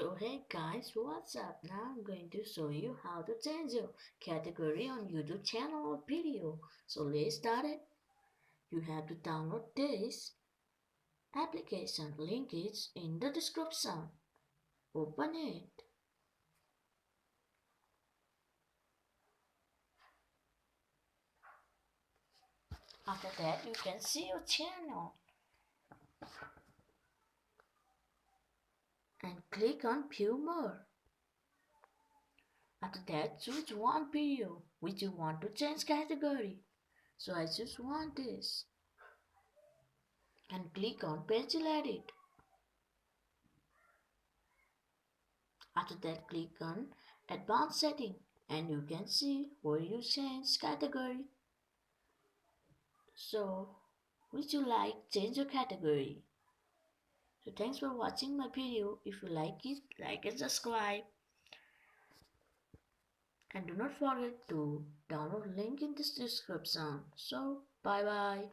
So hey guys, what's up? Now I'm going to show you how to change your category on YouTube channel or video. So let's start it. You have to download this application. Link is in the description. Open it. After that you can see your channel and click on view more. After that choose one video which you want to change category. So I just want this. And click on pencil edit. After that click on advanced setting and you can see where you change category. So which you like, change your category. So thanks for watching my video. If you like it, like and subscribe. And do not forget to download link in this description. So bye bye.